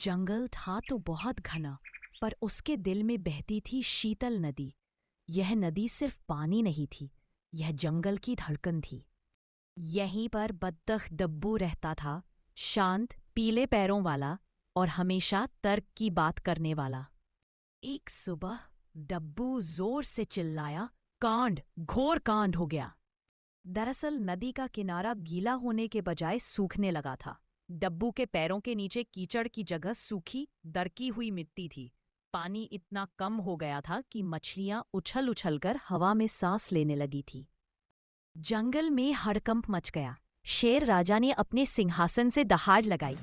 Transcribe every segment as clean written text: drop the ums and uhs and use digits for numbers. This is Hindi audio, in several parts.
जंगल था तो बहुत घना, पर उसके दिल में बहती थी शीतल नदी। यह नदी सिर्फ पानी नहीं थी, यह जंगल की धड़कन थी। यहीं पर बत्तख डब्बू रहता था, शांत, पीले पैरों वाला और हमेशा तर्क की बात करने वाला। एक सुबह डब्बू जोर से चिल्लाया, कांड, घोर कांड हो गया। दरअसल नदी का किनारा गीला होने के बजाय सूखने लगा था। डब्बू के पैरों के नीचे कीचड़ की जगह सूखी, दरकी हुई मिट्टी थी। पानी इतना कम हो गया था कि मछलियां उछल उछल कर हवा में सांस लेने लगी थी। जंगल में हड़कंप मच गया। शेर राजा ने अपने सिंहासन से दहाड़ लगाई।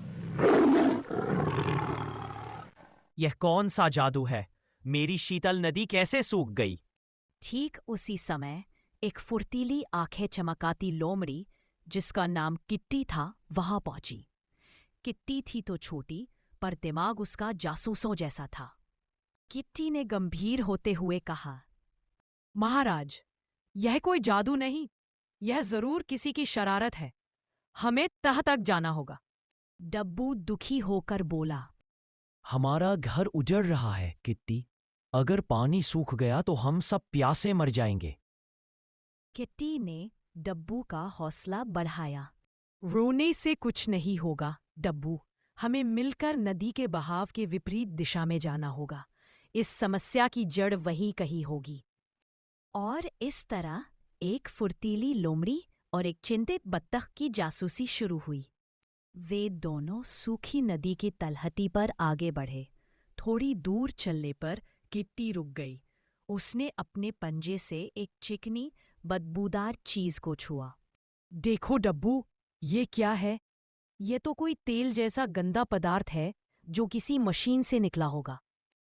यह कौन सा जादू है? मेरी शीतल नदी कैसे सूख गई? ठीक उसी समय एक फुर्तीली आंखें चमकाती लोमड़ी, जिसका नाम किट्टी था, वहां पहुंची। किट्टी थी तो छोटी, पर दिमाग उसका जासूसों जैसा था। किट्टी ने गंभीर होते हुए कहा, महाराज, यह कोई जादू नहीं, यह जरूर किसी की शरारत है। हमें तह तक जाना होगा। डब्बू दुखी होकर बोला, हमारा घर उजड़ रहा है किट्टी। अगर पानी सूख गया तो हम सब प्यासे मर जाएंगे। किट्टी ने डब्बू का हौसला बढ़ाया। रोने से कुछ नहीं होगा डब्बू, हमें मिलकर नदी के बहाव के विपरीत दिशा में जाना होगा। इस समस्या की जड़ वही कहीं होगी। और इस तरह एक फुर्तीली लोमड़ी और एक चिंतित बत्तख की जासूसी शुरू हुई। वे दोनों सूखी नदी की तलहटी पर आगे बढ़े। थोड़ी दूर चलने पर किट्टी रुक गई। उसने अपने पंजे से एक चिकनी, बदबूदार चीज को छुआ। देखो डब्बू, ये क्या है? ये तो कोई तेल जैसा गंदा पदार्थ है जो किसी मशीन से निकला होगा।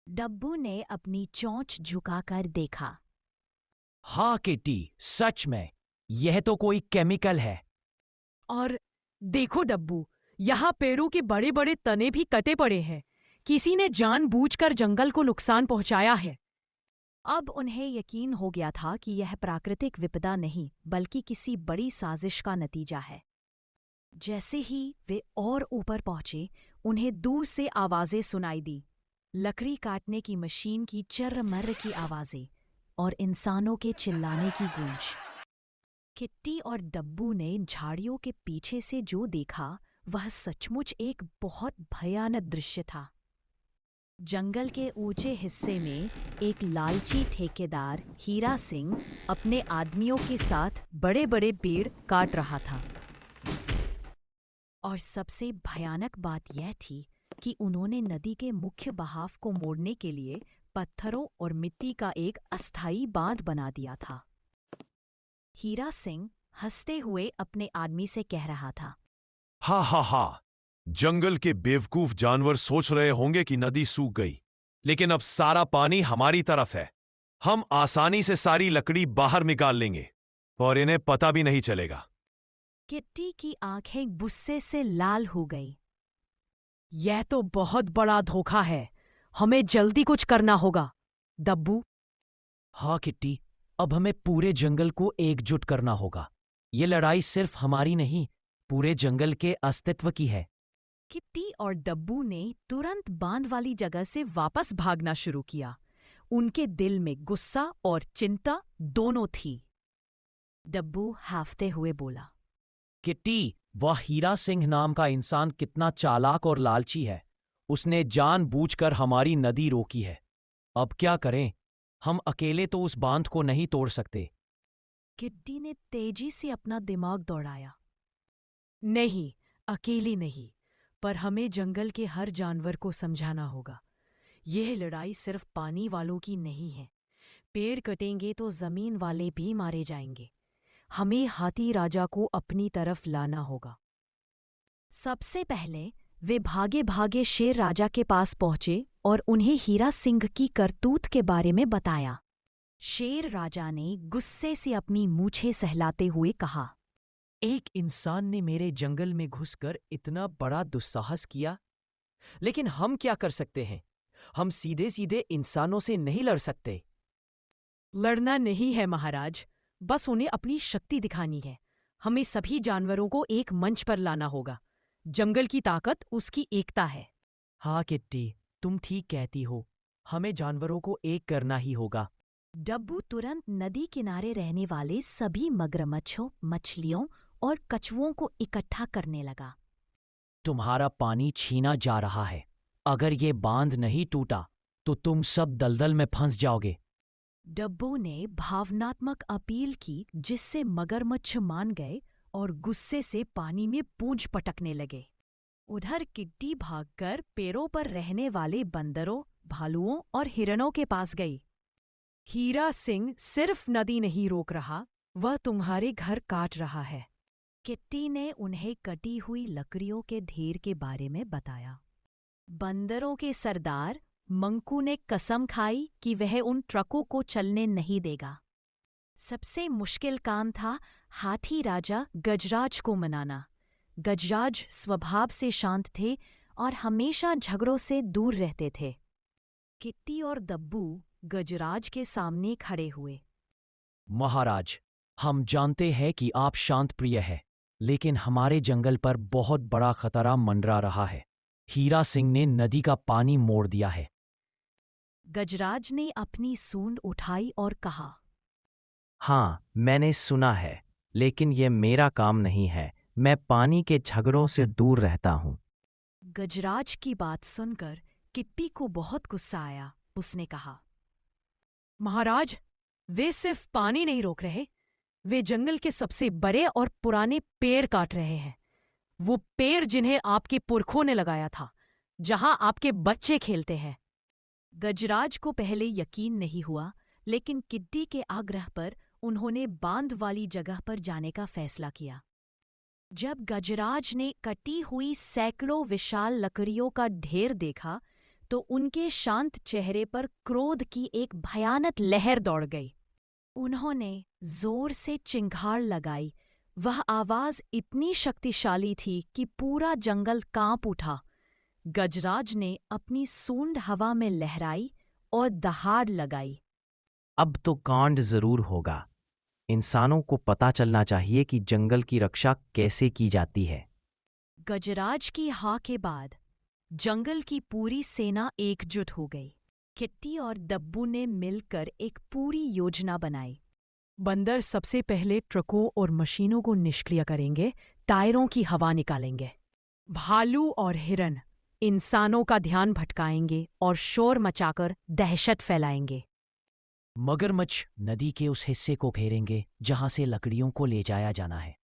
डब्बू ने अपनी चोंच झुकाकर देखा। हाँ किट्टी, सच में यह तो कोई केमिकल है। और देखो डब्बू, यहाँ पेड़ों के बड़े बड़े तने भी कटे पड़े हैं। किसी ने जानबूझकर जंगल को नुकसान पहुंचाया है। अब उन्हें यकीन हो गया था कि यह प्राकृतिक विपदा नहीं, बल्कि किसी बड़ी साजिश का नतीजा है। जैसे ही वे और ऊपर पहुंचे, उन्हें दूर से आवाजें सुनाई दी। लकड़ी काटने की मशीन की चर्र-मर्र की आवाजें और इंसानों के चिल्लाने की गूंज। किट्टी और डब्बू ने झाड़ियों के पीछे से जो देखा, वह सचमुच एक बहुत भयानक दृश्य था। जंगल के ऊंचे हिस्से में एक लालची ठेकेदार हीरा सिंह अपने आदमियों के साथ बड़े बड़े पेड़ काट रहा था। और सबसे भयानक बात यह थी कि उन्होंने नदी के मुख्य बहाव को मोड़ने के लिए पत्थरों और मिट्टी का एक अस्थायी बांध बना दिया था। हीरा सिंह हंसते हुए अपने आदमी से कह रहा था, हा हा हा, जंगल के बेवकूफ जानवर सोच रहे होंगे कि नदी सूख गई, लेकिन अब सारा पानी हमारी तरफ है। हम आसानी से सारी लकड़ी बाहर निकाल लेंगे और इन्हें पता भी नहीं चलेगा। किट्टी की आंखें गुस्से से लाल हो गई। यह तो बहुत बड़ा धोखा है। हमें जल्दी कुछ करना होगा डब्बू। हाँ किट्टी, अब हमें पूरे जंगल को एकजुट करना होगा। ये लड़ाई सिर्फ हमारी नहीं, पूरे जंगल के अस्तित्व की है। किट्टी और डब्बू ने तुरंत बांध वाली जगह से वापस भागना शुरू किया। उनके दिल में गुस्सा और चिंता दोनों थी। डब्बू हाफते हुए बोला, किट्टी, वह हीरा सिंह नाम का इंसान कितना चालाक और लालची है। उसने जानबूझकर हमारी नदी रोकी है। अब क्या करें? हम अकेले तो उस बांध को नहीं तोड़ सकते। किट्टी ने तेजी से अपना दिमाग दौड़ाया। नहीं, अकेली नहीं, पर हमें जंगल के हर जानवर को समझाना होगा। यह लड़ाई सिर्फ पानी वालों की नहीं है। पेड़ कटेंगे तो जमीन वाले भी मारे जाएंगे। हमें हाथी राजा को अपनी तरफ लाना होगा। सबसे पहले वे भागे भागे शेर राजा के पास पहुंचे और उन्हें हीरा सिंह की करतूत के बारे में बताया। शेर राजा ने गुस्से से अपनी मूछें सहलाते हुए कहा, एक इंसान ने मेरे जंगल में घुसकर इतना बड़ा दुस्साहस किया, लेकिन हम क्या कर सकते हैं? हम सीधे सीधे इंसानों से नहीं लड़ सकते। लड़ना नहीं है महाराज, बस उन्हें अपनी शक्ति दिखानी है। हमें सभी जानवरों को एक मंच पर लाना होगा। जंगल की ताकत उसकी एकता है। हाँ किट्टी, तुम ठीक कहती हो। हमें जानवरों को एक करना ही होगा। डब्बू तुरंत नदी किनारे रहने वाले सभी मगरमच्छों, मछलियों और कछुओं को इकट्ठा करने लगा। तुम्हारा पानी छीना जा रहा है। अगर ये बांध नहीं टूटा तो तुम सब दलदल में फंस जाओगे। डब्बू ने भावनात्मक अपील की, जिससे मगरमच्छ मान गए और गुस्से से पानी में पूंछ पटकने लगे। उधर किट्टी भागकर पेड़ों पर रहने वाले बंदरों, भालुओं और हिरणों के पास गई। हीरा सिंह सिर्फ नदी नहीं रोक रहा, वह तुम्हारे घर काट रहा है। किट्टी ने उन्हें कटी हुई लकड़ियों के ढेर के बारे में बताया। बंदरों के सरदार मंकू ने कसम खाई कि वह उन ट्रकों को चलने नहीं देगा। सबसे मुश्किल काम था हाथी राजा गजराज को मनाना। गजराज स्वभाव से शांत थे और हमेशा झगड़ों से दूर रहते थे। किट्टी और दब्बू गजराज के सामने खड़े हुए। महाराज, हम जानते हैं कि आप शांत प्रिय हैं, लेकिन हमारे जंगल पर बहुत बड़ा खतरा मंडरा रहा है। हीरा सिंह ने नदी का पानी मोड़ दिया है। गजराज ने अपनी सूंड उठाई और कहा, हाँ, मैंने सुना है, लेकिन ये मेरा काम नहीं है। मैं पानी के झगड़ों से दूर रहता हूँ। गजराज की बात सुनकर किट्टी को बहुत गुस्सा आया। उसने कहा, महाराज, वे सिर्फ पानी नहीं रोक रहे, वे जंगल के सबसे बड़े और पुराने पेड़ काट रहे हैं। वो पेड़ जिन्हें आपके पुरखों ने लगाया था, जहां आपके बच्चे खेलते हैं। गजराज को पहले यकीन नहीं हुआ, लेकिन किट्टी के आग्रह पर उन्होंने बांध वाली जगह पर जाने का फैसला किया। जब गजराज ने कटी हुई सैकड़ों विशाल लकड़ियों का ढेर देखा तो उनके शांत चेहरे पर क्रोध की एक भयानक लहर दौड़ गई। उन्होंने जोर से चिंगार लगाई। वह आवाज इतनी शक्तिशाली थी कि पूरा जंगल कांप उठा। गजराज ने अपनी सूंड हवा में लहराई और दहाड़ लगाई। अब तो कांड जरूर होगा। इंसानों को पता चलना चाहिए कि जंगल की रक्षा कैसे की जाती है। गजराज की हाँ के बाद जंगल की पूरी सेना एकजुट हो गई। किट्टी और दब्बू ने मिलकर एक पूरी योजना बनाई। बंदर सबसे पहले ट्रकों और मशीनों को निष्क्रिय करेंगे, टायरों की हवा निकालेंगे। भालू और हिरन इंसानों का ध्यान भटकाएंगे और शोर मचाकर दहशत फैलाएंगे। मगरमच्छ नदी के उस हिस्से को घेरेंगे जहां से लकड़ियों को ले जाया जाना है।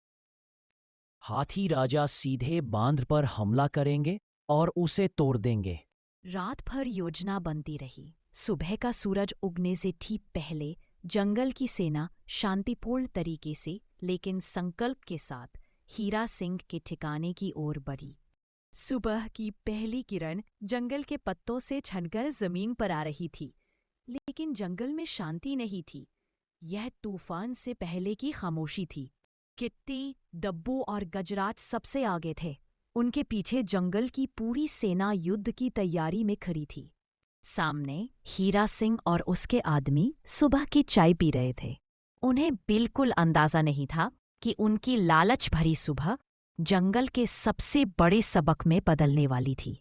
हाथी राजा सीधे बांध पर हमला करेंगे और उसे तोड़ देंगे। रात भर योजना बनती रही। सुबह का सूरज उगने से ठीक पहले जंगल की सेना शांतिपूर्ण तरीके से लेकिन संकल्प के साथ हीरा सिंह के ठिकाने की ओर बढ़ी। सुबह की पहली किरण जंगल के पत्तों से छनकर जमीन पर आ रही थी, लेकिन जंगल में शांति नहीं थी। यह तूफान से पहले की खामोशी थी। किट्टी, दब्बू और गजराज सबसे आगे थे। उनके पीछे जंगल की पूरी सेना युद्ध की तैयारी में खड़ी थी। सामने हीरा सिंह और उसके आदमी सुबह की चाय पी रहे थे। उन्हें बिल्कुल अंदाजा नहीं था कि उनकी लालच भरी सुबह जंगल के सबसे बड़े सबक में बदलने वाली थी।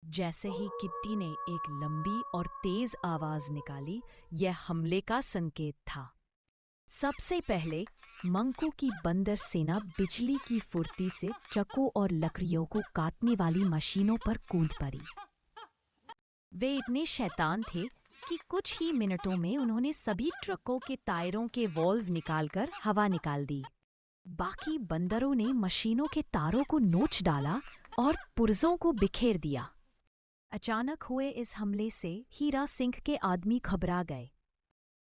जैसे ही किट्टी ने एक लंबी और तेज आवाज निकाली, यह हमले का संकेत था। सबसे पहले मंकू की बंदर सेना बिजली की फुर्ती से ट्रकों और लकड़ियों को काटने वाली मशीनों पर कूद पड़ी। वे इतने शैतान थे कि कुछ ही मिनटों में उन्होंने सभी ट्रकों के टायरों के वॉल्व निकालकर हवा निकाल दी। बाकी बंदरों ने मशीनों के तारों को नोच डाला और पुर्जों को बिखेर दिया। अचानक हुए इस हमले से हीरा सिंह के आदमी घबरा गए।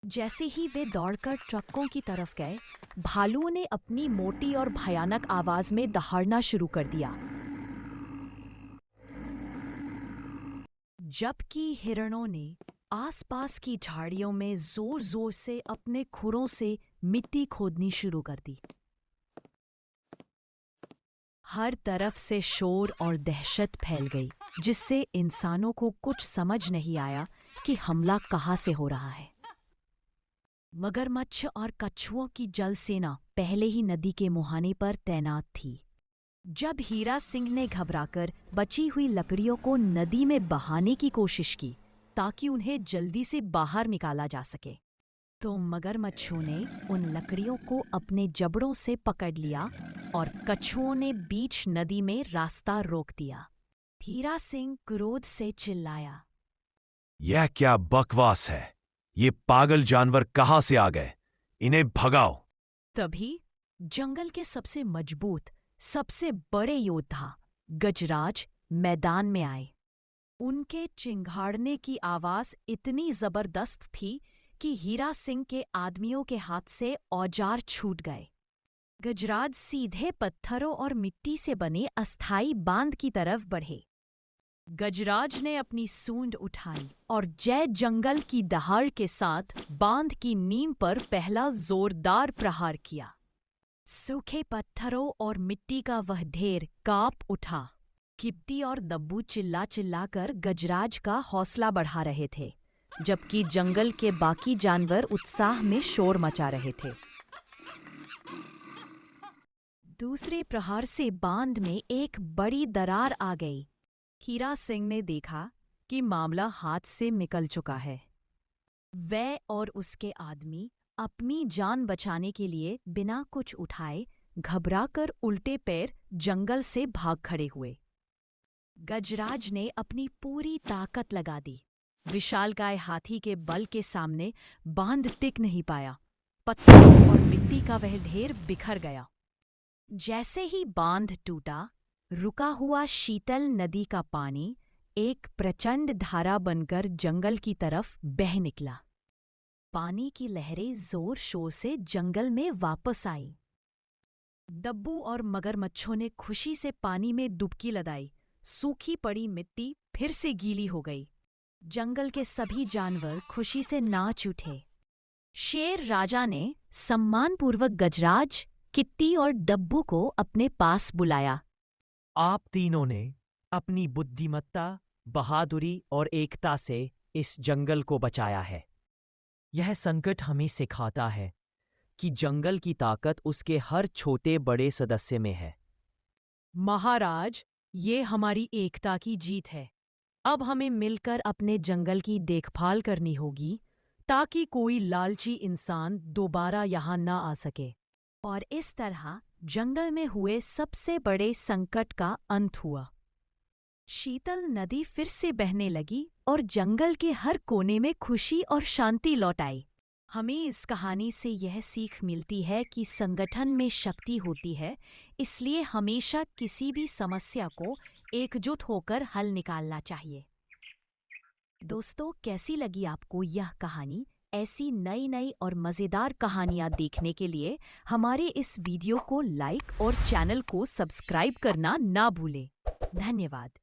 जैसे ही वे दौड़कर ट्रकों की तरफ गए, भालुओं ने अपनी मोटी और भयानक आवाज में दहाड़ना शुरू कर दिया, जबकि हिरणों ने आसपास की झाड़ियों में जोर जोर से अपने खुरों से मिट्टी खोदनी शुरू कर दी। हर तरफ से शोर और दहशत फैल गई, जिससे इंसानों को कुछ समझ नहीं आया कि हमला कहाँ से हो रहा है। मगरमच्छ और कछुओं की जल सेना पहले ही नदी के मुहाने पर तैनात थी। जब हीरा सिंह ने घबराकर बची हुई लकड़ियों को नदी में बहाने की कोशिश की ताकि उन्हें जल्दी से बाहर निकाला जा सके, तो मगरमच्छों ने उन लकड़ियों को अपने जबड़ों से पकड़ लिया और कछुओं ने बीच नदी में रास्ता रोक दिया। हीरा सिंह क्रोध से चिल्लाया, यह क्या बकवास है? ये पागल जानवर कहाँ से आ गए? इन्हें भगाओ। तभी जंगल के सबसे मजबूत, सबसे बड़े योद्धा गजराज मैदान में आए। उनके चिंघाड़ने की आवाज इतनी जबरदस्त थी कि हीरा सिंह के आदमियों के हाथ से औजार छूट गए। गजराज सीधे पत्थरों और मिट्टी से बने अस्थायी बांध की तरफ बढ़े। गजराज ने अपनी सूंड उठाई और जय जंगल की दहाड़ के साथ बांध की नींव पर पहला जोरदार प्रहार किया। सूखे पत्थरों और मिट्टी का वह ढेर कांप उठा। किप्टी और दब्बू चिल्ला चिल्लाकर गजराज का हौसला बढ़ा रहे थे, जबकि जंगल के बाकी जानवर उत्साह में शोर मचा रहे थे। दूसरे प्रहार से बांध में एक बड़ी दरार आ गई। हीरा सिंह ने देखा कि मामला हाथ से निकल चुका है। वह और उसके आदमी अपनी जान बचाने के लिए बिना कुछ उठाए घबराकर उल्टे पैर जंगल से भाग खड़े हुए। गजराज ने अपनी पूरी ताकत लगा दी। विशालकाय हाथी के बल के सामने बांध टिक नहीं पाया। पत्थरों और मिट्टी का वह ढेर बिखर गया। जैसे ही बांध टूटा, रुका हुआ शीतल नदी का पानी एक प्रचंड धारा बनकर जंगल की तरफ बह निकला। पानी की लहरें जोर शोर से जंगल में वापस आईं। दब्बू और मगरमच्छों ने खुशी से पानी में डुबकी लगाई। सूखी पड़ी मिट्टी फिर से गीली हो गई। जंगल के सभी जानवर खुशी से नाच उठे। शेर राजा ने सम्मानपूर्वक गजराज, किट्टी और डब्बू को अपने पास बुलाया। आप तीनों ने अपनी बुद्धिमत्ता, बहादुरी और एकता से इस जंगल को बचाया है। यह संकट हमें सिखाता है कि जंगल की ताकत उसके हर छोटे बड़े सदस्य में है। महाराज, ये हमारी एकता की जीत है। अब हमें मिलकर अपने जंगल की देखभाल करनी होगी ताकि कोई लालची इंसान दोबारा यहाँ न आ सके। और इस तरह जंगल में हुए सबसे बड़े संकट का अंत हुआ। शीतल नदी फिर से बहने लगी और जंगल के हर कोने में खुशी और शांति लौट आई। हमें इस कहानी से यह सीख मिलती है कि संगठन में शक्ति होती है, इसलिए हमेशा किसी भी समस्या को एकजुट होकर हल निकालना चाहिए। दोस्तों, कैसी लगी आपको यह कहानी? ऐसी नई नई और मज़ेदार कहानियाँ देखने के लिए हमारे इस वीडियो को लाइक और चैनल को सब्सक्राइब करना ना भूलें। धन्यवाद।